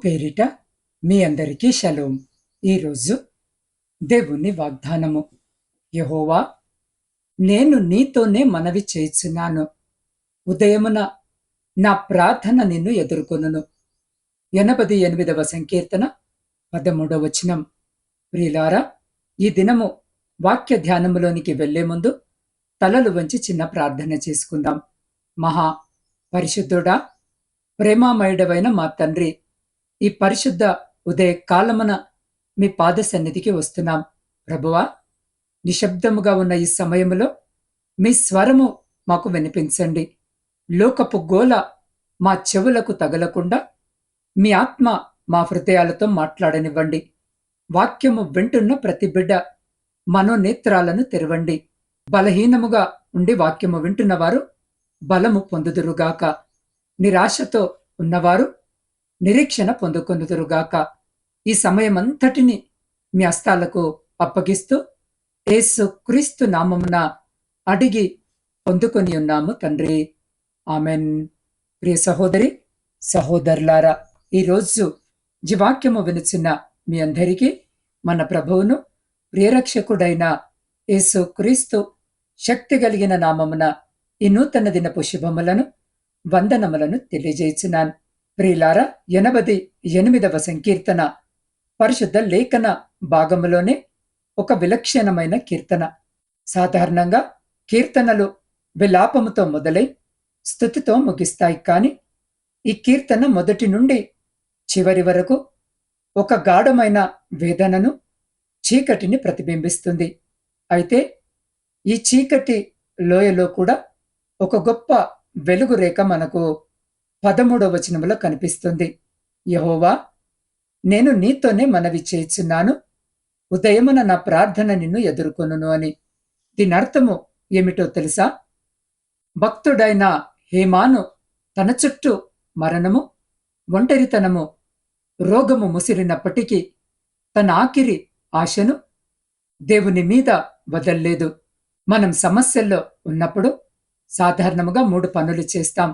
పేరిట మీ అందరికీ షలోం. ఈరోజు దేవుని వాగ్దానము. యెహోవా, నేను నీతోనే మనవి చేయుచున్నాను. ఉదయమున నా ప్రార్థన నిన్ను ఎదుర్కొనును. 88వ సంకీర్తన 13వ వచనం. ప్రియులారా, ఈ దినము వాక్య ధ్యానములోనికి వెళ్లే ముందు తలలు వంచి చిన్న ప్రార్థన చేసుకుందాం. మహా పరిశుద్ధుడా, ప్రేమామయుడవైన మా తండ్రి, ఈ పరిశుద్ధ ఉదయ కాలమున మీ పాద సన్నిధికి వస్తున్నాం. ప్రభువా, నిశ్శబ్దముగా ఉన్న ఈ సమయములో మీ స్వరము మాకు వినిపించండి. లోకపు గోల మా చెవులకు తగలకుండా మీ ఆత్మ మా హృదయాలతో మాట్లాడనివ్వండి. వాక్యము వింటున్న ప్రతి బిడ్డ మనోనేత్రాలను తెరవండి. బలహీనముగా ఉండి వాక్యము వింటున్నవారు బలము పొందుదురుగాక. నిరాశతో ఉన్నవారు నిరీక్షణ పొందుకొందుదురుగాక. ఈ సమయమంతటిని మీ హస్తాలకు అప్పగిస్తూ యేసు క్రీస్తు నామమున అడిగి పొందుకొని ఉన్నాము తండ్రి, ఆమెన్. ప్రియ సహోదరి సహోదరులారా, ఈరోజు జీవాక్యము వినుచున్న మీ అందరికీ మన ప్రభువును ప్రియరక్షకుడైన యేసు క్రీస్తు శక్తి కలిగిన నామమున ఈ నూతన దినపు శుభములను వందనములను తెలియజేయుచున్నాను. ప్రియులారా, 88వ సంకీర్తన పరిశుద్ధ లేఖన భాగములోనే ఒక విలక్షణమైన కీర్తన. సాధారణంగా కీర్తనలు విలాపముతో మొదలై స్తుతితో ముగిస్తాయి. కాని ఈ కీర్తన మొదటి నుండి చివరి వరకు ఒక గాఢమైన వేదనను, చీకటిని ప్రతిబింబిస్తుంది. అయితే ఈ చీకటి లోయలో కూడా ఒక గొప్ప వెలుగు రేఖ మనకు 13వ వచనములో కనిపిస్తుంది. యెహోవా, నేను నీతోనే మనవి చేయుచున్నాను. ఉదయమున నా ప్రార్థన నిన్ను ఎదుర్కొనును అని. దీని అర్థము ఏమిటో తెలుసా? భక్తుడైన హేమాను తన చుట్టూ మరణము, ఒంటరితనము, రోగము ముసిరినప్పటికీ తన ఆఖరి ఆశను దేవుని మీద వదల్లేదు. మనం సమస్యల్లో ఉన్నప్పుడు సాధారణముగా 3 పనులు చేస్తాం.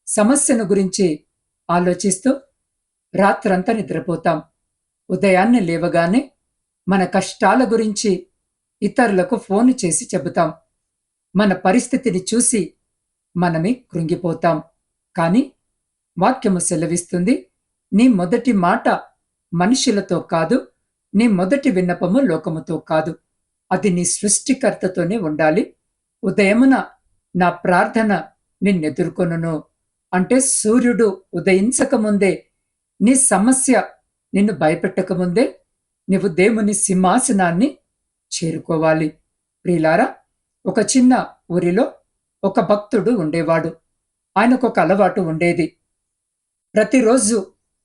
సమస్యను గురించి ఆలోచిస్తూ రాత్రంతా నిద్రపోతాం. ఉదయాన్నే లేవగానే మన కష్టాల గురించి ఇతరులకు ఫోన్ చేసి చెబుతాం. మన పరిస్థితిని చూసి మనమే కృంగిపోతాం. కానీ వాక్యము సెలవిస్తుంది, నీ మొదటి మాట మనుషులతో కాదు, నీ మొదటి విన్నపము లోకముతో కాదు, అది నీ సృష్టికర్తతోనే ఉండాలి. ఉదయమున నా ప్రార్థన నిన్నెదుర్కొనును అంటే సూర్యుడు ఉదయించకముందే, నీ సమస్య నిన్ను భయపెట్టకముందే నీవు దేవుని సింహాసనాన్ని చేరుకోవాలి. ప్రియులారా, ఒక చిన్న ఊరిలో ఒక భక్తుడు ఉండేవాడు. ఆయనకు ఒక అలవాటు ఉండేది. ప్రతిరోజు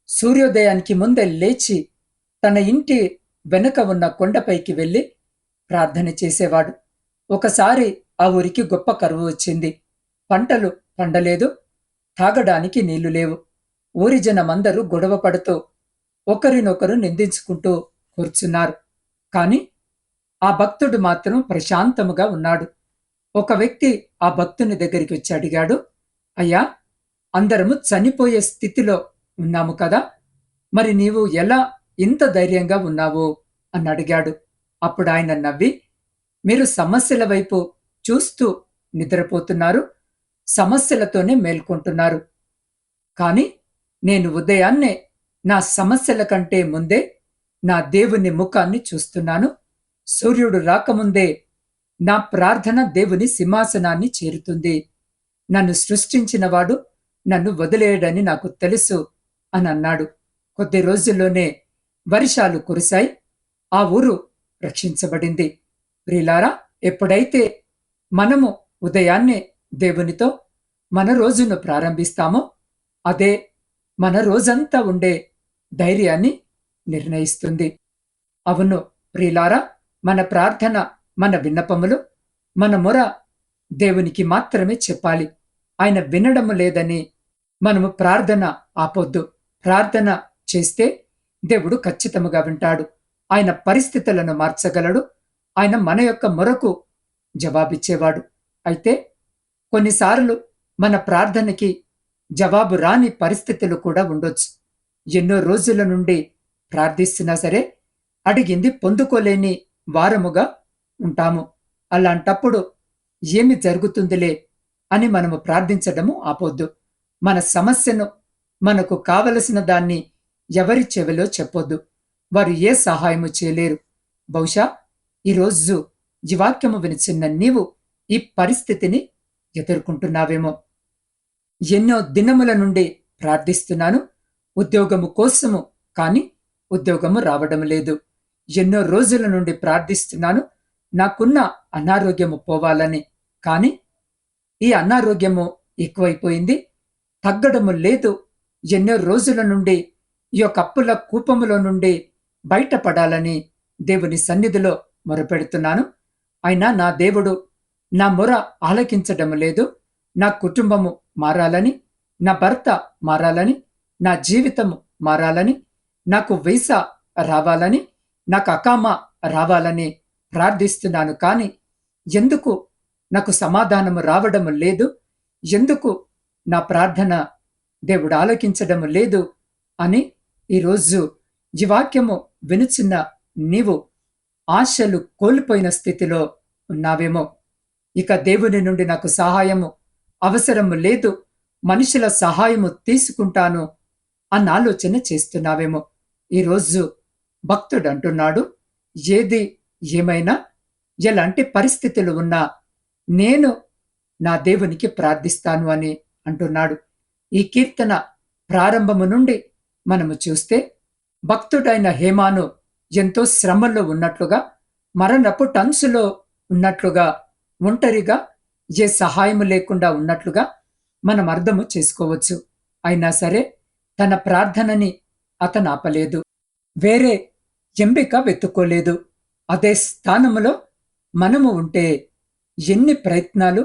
సూర్యోదయానికి ముందే లేచి తన ఇంటి వెనుక ఉన్న కొండపైకి వెళ్ళి ప్రార్థన చేసేవాడు. ఒకసారి ఆ ఊరికి గొప్ప కరువు వచ్చింది. పంటలు పండలేదు, తాగడానికి నీళ్లు లేవు. ఊరి జనమందరూ గొడవ పడుతూ ఒకరినొకరు నిందించుకుంటూ కూర్చున్నారు. కాని ఆ భక్తుడు మాత్రం ప్రశాంతముగా ఉన్నాడు. ఒక వ్యక్తి ఆ భక్తుని దగ్గరికి వచ్చి అడిగాడు, అయ్యా, అందరము చనిపోయే స్థితిలో ఉన్నాము కదా, మరి నీవు ఎలా ఇంత ధైర్యంగా ఉన్నావు అని అడిగాడు. అప్పుడు ఆయన నవ్వి, మీరు సమస్యల వైపు చూస్తూ నిద్రపోతున్నారు, సమస్యలతోనే మేల్కొంటున్నారు. కాని నేను ఉదయాన్నే నా సమస్యల కంటే ముందే నా దేవుని ముఖాన్ని చూస్తున్నాను. సూర్యుడు రాకముందే నా ప్రార్థన దేవుని సింహాసనాన్ని చేరుతుంది. నన్ను సృష్టించినవాడు నన్ను వదిలేయడని నాకు తెలుసు అని అన్నాడు. కొద్ది రోజుల్లోనే వర్షాలు కురిశాయి. ఆ ఊరు రక్షించబడింది. ప్రియులారా, ఎప్పుడైతే మనము ఉదయాన్నే దేవునితో మన రోజును ప్రారంభిస్తామో అదే మన రోజంతా ఉండే ధైర్యాన్ని నిర్ణయిస్తుంది. అవును ప్రియులారా, మన ప్రార్థన, మన విన్నపములు, మన మొర దేవునికి మాత్రమే చెప్పాలి. ఆయన వినడము లేదని మనము ప్రార్థన ఆపొద్దు. ప్రార్థన చేస్తే దేవుడు ఖచ్చితముగా వింటాడు. ఆయన పరిస్థితులను మార్చగలడు. ఆయన మన యొక్క మొరకు జవాబిచ్చేవాడు. అయితే కొన్నిసార్లు మన ప్రార్థనకి జవాబు రాని పరిస్థితులు కూడా ఉండొచ్చు. ఎన్నో రోజుల నుండి ప్రార్థిస్తున్నా సరే అడిగింది పొందుకోలేని వారముగా ఉంటాము. అలాంటప్పుడు ఏమి జరుగుతుందిలే అని మనము ప్రార్థించడము ఆపొద్దు. మన సమస్యను, మనకు కావలసిన దాన్ని ఎవరి చెవిలో చెప్పొద్దు. వారు ఏ సహాయము చేయలేరు. బహుశా ఈరోజు ఈ వాక్యము వినిచిన్న నీవు ఈ పరిస్థితిని ఎదుర్కొంటున్నావేమో. ఎన్నో దినముల నుండి ప్రార్థిస్తున్నాను ఉద్యోగము కోసము, కాని ఉద్యోగము రావడం లేదు. ఎన్నో రోజుల నుండి ప్రార్థిస్తున్నాను నాకున్న అనారోగ్యము పోవాలని, కాని ఈ అనారోగ్యము ఎక్కువైపోయింది, తగ్గడము లేదు. ఎన్నో రోజుల నుండి ఈ యొక్క అప్పుల కూపములో నుండి బయటపడాలని దేవుని సన్నిధిలో మొరపెడుతున్నాను. అయినా నా దేవుడు నా మొర ఆలకించడం లేదు. నా కుటుంబము మారాలని, నా భర్త మారాలని, నా జీవితము మారాలని, నాకు వీసా రావాలని, నాకు అకామా రావాలని ప్రార్థిస్తున్నాను. కానీ ఎందుకు నాకు సమాధానము రావడము లేదు? ఎందుకు నా ప్రార్థన దేవుడు ఆలకించడము లేదు అని ఈరోజు ఈ వాక్యము వినుచున్న నీవు ఆశలు కోల్పోయిన స్థితిలో ఉన్నావేమో. ఇక దేవుని నుండి నాకు సహాయము అవసరము లేదు, మనుషుల సహాయము తీసుకుంటాను అన్న ఆలోచన చేస్తున్నావేమో. ఈరోజు భక్తుడు అంటున్నాడు, ఏది ఏమైనా ఎలాంటి పరిస్థితులు ఉన్నా నేను నా దేవునికి ప్రార్థిస్తాను అని అంటున్నాడు. ఈ కీర్తన ప్రారంభము నుండి మనము చూస్తే భక్తుడైన హేమాను ఎంతో శ్రమల్లో ఉన్నట్లుగా, మరణపు టంసులో ఉన్నట్లుగా, ఒంటరిగా ఏ సహాయము లేకుండా ఉన్నట్లుగా మనం అర్థము చేసుకోవచ్చు. అయినా సరే తన ప్రార్థనని అతను ఆపలేదు, వేరే ఎంపిక వెతుక్కోలేదు. అదే స్థానములో మనము ఉంటే ఎన్ని ప్రయత్నాలు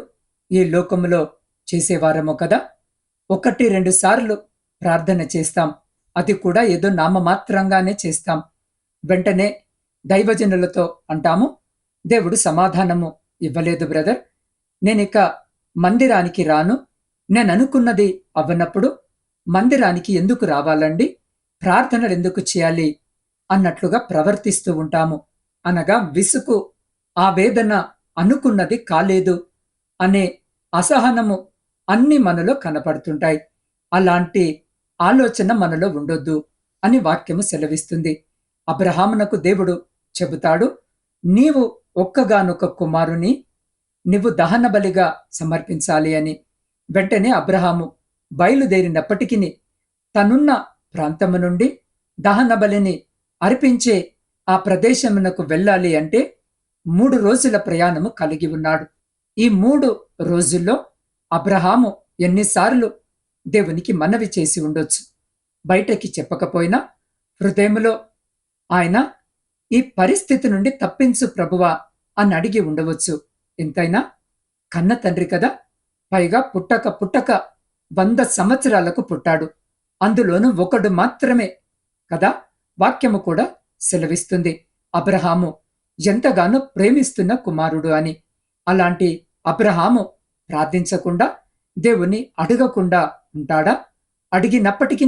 ఈ లోకములో చేసేవారమో కదా. 1-2 సార్లు ప్రార్థన చేస్తాం, అది కూడా ఏదో నామమాత్రంగానే చేస్తాం. వెంటనే దైవజనులతో అంటాము, దేవుడు సమాధానము ఇవ్వలేదు బ్రదర్, నేనిక మందిరానికి రాను, నేను అనుకున్నది అవ్వనప్పుడు మందిరానికి ఎందుకు రావాలండి, ప్రార్థనలు ఎందుకు చేయాలి అన్నట్లుగా ప్రవర్తిస్తూ ఉంటాము. అనగా విసుగు, ఆవేదన, అనుకున్నది కాలేదు అనే అసహనము అన్ని మనలో కనపడుతుంటాయి. అలాంటి ఆలోచన మనలో ఉండొద్దు అని వాక్యము సెలవిస్తుంది. అబ్రహామునకు దేవుడు చెబుతాడు, నీవు ఒక్కగానొక్క కుమారుని నీవు దహన బలిగా సమర్పించాలి అని. వెంటనే అబ్రహాము బయలుదేరినప్పటికీ తనున్న ప్రాంతము నుండి దహన బలిని అర్పించే ఆ ప్రదేశమునకు వెళ్ళాలి అంటే 3 రోజుల ప్రయాణము కలిగి ఉన్నాడు. ఈ 3 రోజుల్లో అబ్రహాము ఎన్నిసార్లు దేవునికి మనవి చేసి ఉండొచ్చు. బయటకి చెప్పకపోయినా హృదయములో ఆయన ఈ పరిస్థితి నుండి తప్పించు ప్రభువా అని అడిగి ఉండవచ్చు. ఎంతైనా కన్న తండ్రి కదా, పైగా పుట్టక 100 సంవత్సరాలకు పుట్టాడు, అందులోనూ ఒకడు మాత్రమే కదా. వాక్యము కూడా సెలవిస్తుంది అబ్రహాము ఎంతగానో ప్రేమిస్తున్న కుమారుడు అని. అలాంటి అబ్రహాము ప్రార్థించకుండా, దేవుని అడగకుండా ఉంటాడా? అడిగినప్పటికీ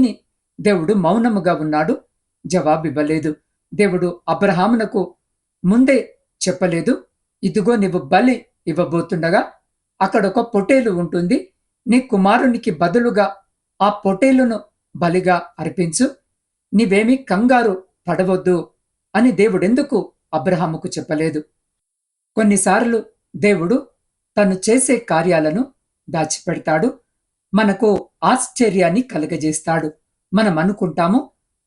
దేవుడు మౌనముగా ఉన్నాడు, జవాబివ్వలేదు. దేవుడు అబ్రహామునకు ముందే చెప్పలేదు, ఇదిగో నీవు బలి ఇవ్వబోతుండగా అక్కడొక పొటేలు ఉంటుంది, నీ కుమారునికి బదులుగా ఆ పొటేలును బలిగా అర్పించు, నీవేమీ కంగారు పడవద్దు అని దేవుడెందుకు అబ్రహాముకు చెప్పలేదు? కొన్నిసార్లు దేవుడు తను చేసే కార్యాలను దాచిపెడతాడు, మనకు ఆశ్చర్యాన్ని కలుగజేస్తాడు. మనం అనుకుంటాము,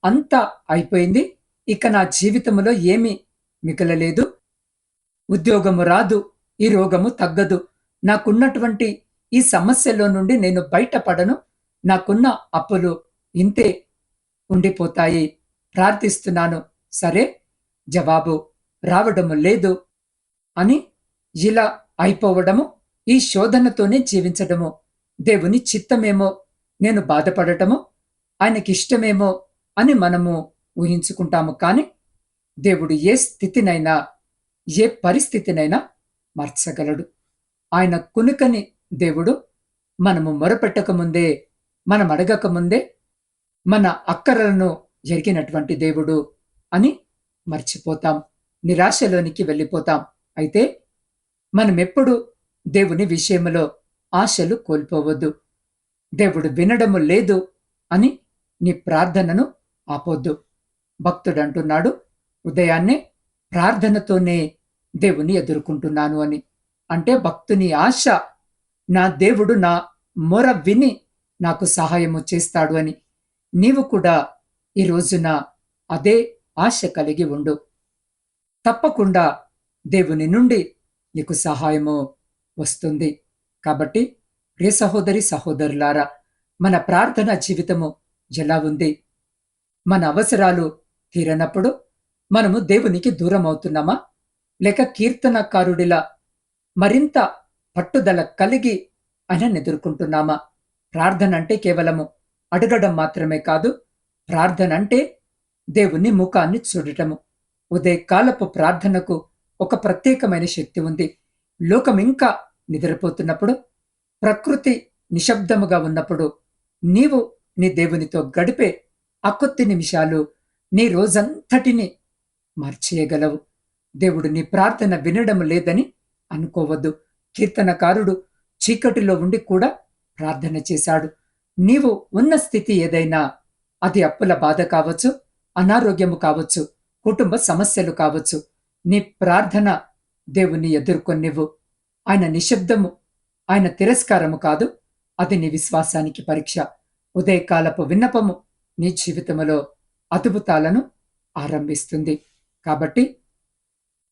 అంతా అయిపోయింది, ఇక నా జీవితంలో ఏమీ మిగలలేదు, ఉద్యోగము రాదు, ఈ రోగము తగ్గదు, నాకున్నటువంటి ఈ సమస్యలో నుండి నేను బయటపడను, నాకున్న అప్పులు ఇంతే ఉండిపోతాయి, ప్రార్థిస్తున్నాను, సరే జవాబు రావడము లేదు అని ఇలా అయిపోవడము, ఈ శోధనతోనే జీవించడము దేవుని చిత్తమేమో, నేను బాధపడటము ఆయనకిష్టమేమో అని మనము ఊహించుకుంటాము. కానీ దేవుడు ఏ స్థితినైనా, ఏ పరిస్థితినైనా మార్చగలడు. ఆయన కునుకని దేవుడు. మనము మొరపెట్టకముందే, మనం అడగకముందే మన అక్కరలను ఎరిగినటువంటి దేవుడు అని మర్చిపోతాం. నిరాశలోనికి వెళ్ళిపోతాం. అయితే మనమెప్పుడు దేవుని విషయంలో ఆశలు కోల్పోవద్దు. దేవుడు వినడము లేదు అని నీ ప్రార్థనను ఆపొద్దు. భక్తుడంటున్నాడు, ఉదయాన్నే ప్రార్థనతోనే దేవుని ఎదుర్కొంటున్నాను అని. అంటే భక్తుని ఆశ, నా దేవుడు నా మొర విని నాకు సహాయము చేస్తాడు అని. నీవు కూడా ఈ రోజున అదే ఆశ కలిగి ఉండు. తప్పకుండా దేవుని నుండి నీకు సహాయము వస్తుంది. కాబట్టి ప్రియ సహోదరి సహోదరులారా, మన ప్రార్థన జీవితము ఎలా ఉంది? మన అవసరాలు తీరనప్పుడు మనము దేవునికి దూరం అవుతున్నామా? లేక కీర్తనకారుడిలా మరింత పట్టుదల కలిగి ఆయనను ఎదుర్కొంటున్నామా? ప్రార్థన అంటే కేవలము అడగడం మాత్రమే కాదు. ప్రార్థన అంటే దేవుని ముఖాన్ని చూడటము. ఉదయకాలపు ప్రార్థనకు ఒక ప్రత్యేకమైన శక్తి ఉంది. లోకం ఇంకా నిద్రపోతున్నప్పుడు, ప్రకృతి నిశ్శబ్దముగా ఉన్నప్పుడు నీవు నీ దేవునితో గడిపే ఆ కొద్ది నిమిషాలు నీ రోజంతటిని మార్చేయగలవు. దేవుడు నీ ప్రార్థన వినడం లేదని అనుకోవద్దు. కీర్తనకారుడు చీకటిలో ఉండి కూడా ప్రార్థన చేశాడు. నీవు ఉన్న స్థితి ఏదైనా, అది అప్పుల బాధ కావచ్చు, అనారోగ్యము కావచ్చు, కుటుంబ సమస్యలు కావచ్చు, నీ ప్రార్థన దేవుని ఎదుర్కొనివ్వు. ఆయన నిశ్శబ్దము, ఆయన తిరస్కారము కాదు, అది నీ విశ్వాసానికి పరీక్ష. ఉదయకాలపు విన్నపము నీ జీవితములో అద్భుతాలను ఆరంభిస్తుంది. కాబట్టి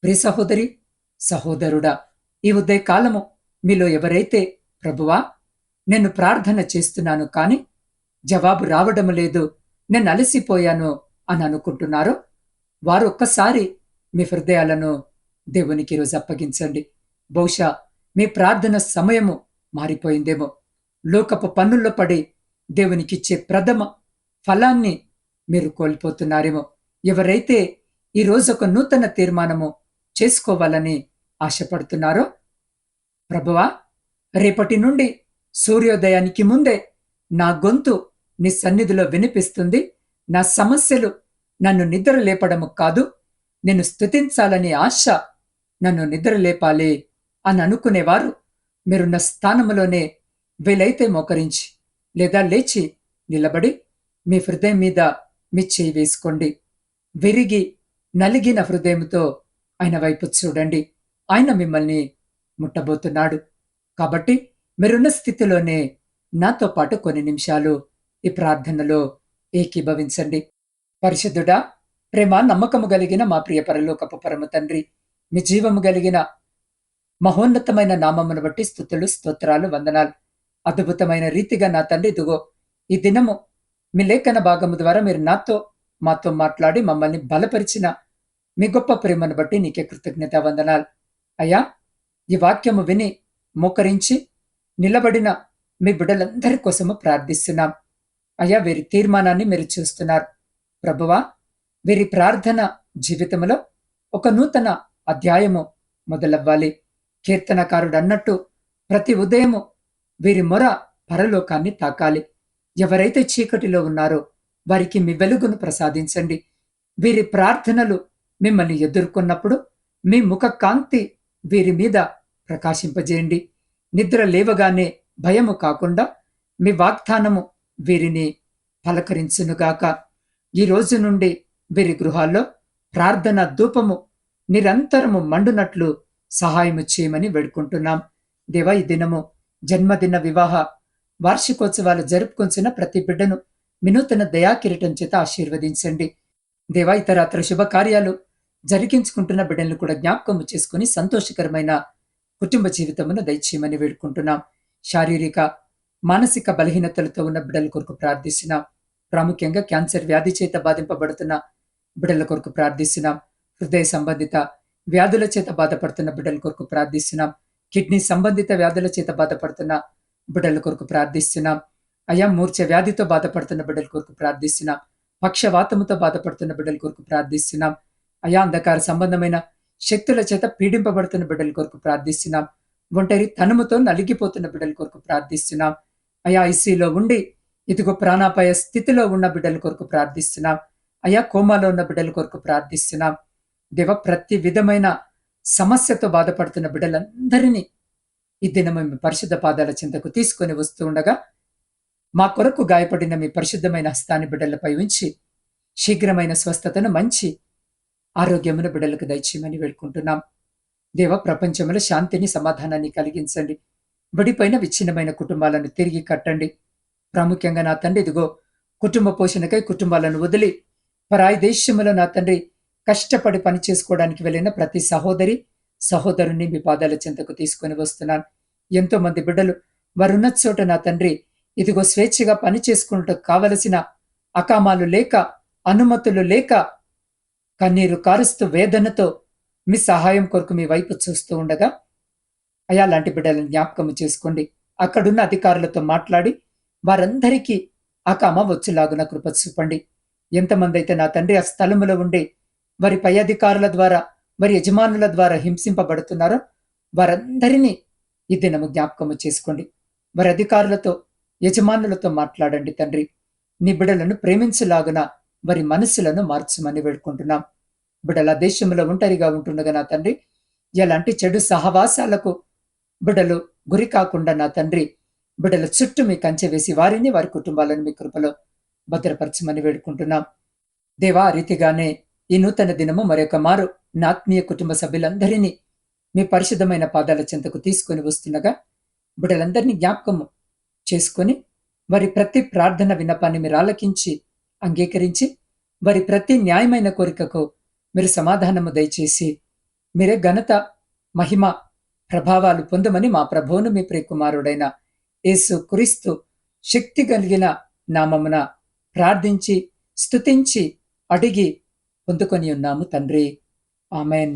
ప్రియ సహోదరి సహోదరుడా, ఈ ఉదయకాలము మీలో ఎవరైతే ప్రభువా నేను ప్రార్థన చేస్తున్నాను కానీ జవాబు రావడం లేదు, నేను అలసిపోయాను అని అనుకుంటున్నారో వారు ఒక్కసారి మీ హృదయాలను దేవునికి ఈరోజు అప్పగించండి. బహుశా మీ ప్రార్థన సమయము మారిపోయిందేమో. లోకపు పన్నుల్లో పడి దేవునికిచ్చే ప్రథమ ఫలాన్ని మీరు కోల్పోతున్నారేమో. ఎవరైతే ఈరోజు ఒక నూతన తీర్మానము చేసుకోవాలని ఆశపడుతున్నారో, ప్రభువా రేపటి నుండి సూర్యోదయానికి ముందే నా గొంతు నీ సన్నిధిలో వినిపిస్తుంది. నా సమస్యలు నన్ను నిద్ర లేపడము కాదు, నేను స్తుతించాలనే ఆశ నన్ను నిద్ర లేపాలి అని అనుకునేవారు మీరున్న స్థానములోనే వీలైతే మోకరించి లేదా లేచి నిలబడి మీ హృదయం మీద మీ చేయి వేసుకోండి. విరిగి నలిగిన హృదయంతో ఆయన వైపు చూడండి. ఆయన మిమ్మల్ని ముట్టబోతున్నాడు. కాబట్టి మీరున్న స్థితిలోనే నాతో పాటు కొన్ని నిమిషాలు ఈ ప్రార్థనలో ఏకీభవించండి. పరిశుద్ధుడా, ప్రేమ నమ్మకము కలిగిన మా ప్రియ పరలోకపు పరమ తండ్రి, మీ జీవము కలిగిన మహోన్నతమైన నామమును బట్టి స్తుతులు స్తోత్రాలు వందనాలు. అద్భుతమైన రీతిగా నా తండ్రి ఇదిగో ఈ దినము మీ లేఖన భాగము ద్వారా మీరు మాతో మాట్లాడి మమ్మల్ని బలపరిచిన మీ గొప్ప ప్రేమను బట్టి నీకే కృతజ్ఞత వందనాలు. అయ్యా, ఈ వాక్యము విని మోకరించి నిలబడిన మీ బిడ్డలందరి కోసము ప్రార్థిస్తున్నాం. అయ్యా, వీరి తీర్మానాన్ని మీరు చూస్తున్నారు. ప్రభువా, వీరి ప్రార్థన జీవితంలో ఒక నూతన అధ్యాయము మొదలవ్వాలి. కీర్తనకారుడు అన్నట్టు ప్రతి ఉదయము వీరి మొర పరలోకాన్ని తాకాలి. ఎవరైతే చీకటిలో ఉన్నారో వారికి మీ వెలుగును ప్రసాదించండి. వీరి ప్రార్థనలు మిమ్మల్ని ఎదుర్కొన్నప్పుడు మీ ముఖ కాంతి వీరి మీద ప్రకాశింపజేయండి. నిద్ర లేవగానే భయము కాకుండా మీ వాగ్దానము వీరిని పలకరించునుగాక. ఈ రోజు నుండి వీరి గృహాల్లో ప్రార్థన ధూపము నిరంతరము మండునట్లు సహాయము చేయమని వేడుకుంటున్నాం. దేవా, ఈ దినము జన్మదిన వివాహ వార్షికోత్సవాలు జరుపుకొంచిన ప్రతి బిడ్డను వినూతన దయాకిరీటం చేత ఆశీర్వదించండి. దేవా, ఇతరత్ర శుభకార్యాలు జరిగించుకుంటున్న బిడ్డలను కూడా జ్ఞాపకము చేసుకుని సంతోషకరమైన కుటుంబ జీవితమును దయచేయమని వేడుకుంటున్నాం. శారీరక మానసిక బలహీనతలతో ఉన్న బిడ్డల కొరకు ప్రార్థిస్తున్నాం. ప్రాముఖ్యంగా క్యాన్సర్ వ్యాధి చేత బాధింపబడుతున్న బిడ్డల కొరకు ప్రార్థిస్తున్నాం. హృదయ సంబంధిత వ్యాధుల చేత బాధపడుతున్న బిడ్డల కొరకు ప్రార్థిస్తున్నాం. కిడ్నీ సంబంధిత వ్యాధుల చేత బాధపడుతున్న బిడ్డల కొరకు ప్రార్థిస్తున్నాం. అయా, మూర్ఛ వ్యాధితో బాధపడుతున్న బిడ్డల కొరకు ప్రార్థిస్తున్నాం. పక్షవాతముతో బాధపడుతున్న బిడ్డల కొరకు ప్రార్థిస్తున్నాం. అయా, అంధకార సంబంధమైన శక్తుల చేత పీడింపబడుతున్న బిడ్డల కొరకు ప్రార్థిస్తున్నాం. ఒంటరి తనముతో నలిగిపోతున్న బిడ్డల కొరకు ప్రార్థిస్తున్నాం. అయా, ఐసీలో ఉండి ఇదిగో ప్రాణాపాయ స్థితిలో ఉన్న బిడ్డల కొరకు ప్రార్థిస్తున్నాం. అయ్యా, కోమాలో ఉన్న బిడ్డల కొరకు ప్రార్థిస్తున్నాం. దేవ, ప్రతి విధమైన సమస్యతో బాధపడుతున్న బిడ్డలందరినీ ఈ దినము మీ పరిశుద్ధ పాదాల చింతకు తీసుకొని వస్తూ ఉండగా, మా కొరకు గాయపడిన మీ పరిశుద్ధమైన హస్తాన్ని బిడ్డలపై ఉంచి శీఘ్రమైన స్వస్థతను, మంచి ఆరోగ్యమును బిడ్డలకు దయచేయమని వేడుకుంటున్నాం. దేవ, ప్రపంచంలో శాంతిని, సమాధానాన్ని కలిగించండి. విడిపోయిన విచ్ఛిన్నమైన కుటుంబాలను తిరిగి కట్టండి. ప్రాముఖ్యంగా నా తండ్రి, ఇదిగో కుటుంబ పోషణకై కుటుంబాలను వదిలి పరాయి దేశములో నా తండ్రి కష్టపడి పని చేసుకోవడానికి వెళ్ళిన ప్రతి సహోదరి సహోదరుని మీ పాదాల చెంతకు తీసుకొని వస్తున్నాను. ఎంతో మంది బిడ్డలు వారున్న చోట నా తండ్రి ఇదిగో స్వేచ్ఛగా పని చేసుకున్నట్టు కావలసిన అకామాలు లేక, అనుమతులు లేక, కన్నీరు కారుస్తూ వేదనతో మీ సహాయం కొరకు మీ వైపు చూస్తూ ఉండగా, అయా లాంటి బిడ్డలను జ్ఞాపకం చేసుకోండి. అక్కడున్న అధికారులతో మాట్లాడి వారందరికీ అకామ వచ్చేలాగున కృప చూపండి. ఎంతమంది అయితే నా తండ్రి ఆ స్థలములో ఉండి వారి పై అధికారుల ద్వారా, వారి యజమానుల ద్వారా హింసింపబడుతున్నారో వారందరినీ ఈ దినము జ్ఞాపకము చేసుకోండి. వారి అధికారులతో, యజమానులతో మాట్లాడండి తండ్రి. నీ బిడ్డలను ప్రేమించలాగున వారి మనస్సులను మార్చమని వేడుకుంటున్నాం. బిడ్డల దేశంలో ఒంటరిగా ఉంటుండగా నా తండ్రి ఎలాంటి చెడు సహవాసాలకు బిడ్డలు గురి కాకుండా నా తండ్రి బిడ్డల చుట్టూ మీ కంచె వేసి వారిని, వారి కుటుంబాలను మీ కృపలో భద్రపరచమని వేడుకుంటున్నాం. దేవా, రీతిగానే ఈ నూతన దినము మరొక మారు నా ఆత్మీయ కుటుంబ సభ్యులందరినీ మీ పరిశుద్ధమైన పాదాల చెంతకు తీసుకొని వస్తుండగా బిడ్డలందరినీ జ్ఞాపకము చేసుకొని వారి ప్రతి ప్రార్థన విన్నపాన్ని మీరు ఆలకించి అంగీకరించి వారి ప్రతి న్యాయమైన కోరికకు మీరు సమాధానము దయచేసి మీరే ఘనత, మహిమ, ప్రభావాలు పొందమని మా ప్రభువును మీ ప్రియకుమారుడైన యేసు క్రీస్తు శక్తి కలిగిన నామమున ప్రార్థించి స్తుతించి అడిగి పొందుకొని ఉన్నాము తండ్రి. ఆమెన్.